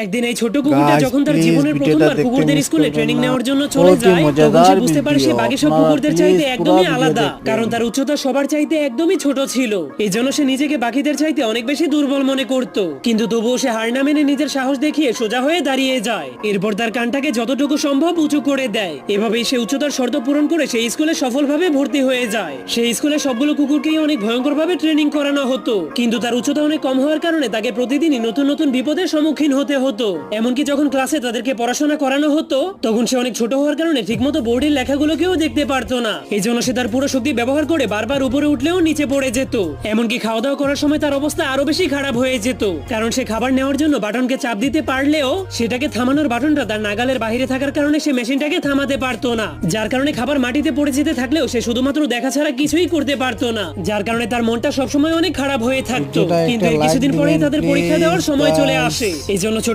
একদিন এই ছোট কুকুরটা যখন তার জীবনের প্রথমবার কুকুরদের স্কুলে ট্রেনিং নেওয়ার জন্য চলে যায়, তখন সে বুঝতে পারে সে বাকি সব কুকুরদের চাইতে একদমই আলাদা, কারণ তার উচ্চতা সবার চাইতে একদমই ছোট ছিল। এই জন্য সে নিজেকে বাকিদের চাইতে অনেক বেশি দুর্বল মনে করত, কিন্তু তবুও সে হার না মেনে নিজের সাহস দেখিয়ে সোজা হয়ে দাঁড়িয়ে যায়। এরপর তার কানটাকে যতটুকু সম্ভব উঁচু করে দেয়। এভাবেই সে উচ্চতার শর্ত পূরণ করে সেই স্কুলে সফলভাবে ভর্তি হয়ে যায়। সেই স্কুলে সবগুলো কুকুরকেই অনেক ভয়ঙ্করভাবে ট্রেনিং করানো হতো, কিন্তু তার উচ্চতা অনেক কম হওয়ার কারণে তাকে প্রতিদিনই নতুন নতুন বিপদের সম্মুখীন হতে হতো। এমনকি যখন ক্লাসে তাদেরকে পড়াশোনা করানো হতো, তখন সে অনেক ছোট হওয়ার কারণে ঠিকমতো বোর্ডের লেখাগুলোকেও দেখতে পারতো না। এই জন্য সে তার পুরো শক্তি ব্যবহার করে বারবার উপরে উঠলেও নিচে পড়ে যেত। এমনকি খাওয়া দাওয়া করার সময় তার অবস্থা আরো বেশি খারাপ হয়ে যেত, কারণ সে খাবার নেওয়ার জন্য বাটনকে চাপ দিতে পারলেও সেটাকে থামানোর বাটনটা তার নাগালের বাইরে থাকার কারণে সে মেশিনটাকে থামাতে পারতো না, যার কারণে খাবার মাটিতে পড়ে যেতে থাকলেও সে শুধুমাত্র দেখা ছাড়া কিছুই করতে পারতো না, যার কারণে তার মনটা সবসময় অনেক খারাপ হয়ে থাকতো। কিন্তু এর কিছুদিন পরেই তাদের পরীক্ষা দেওয়ার সময় চলে আসে। এই জন্য ছোট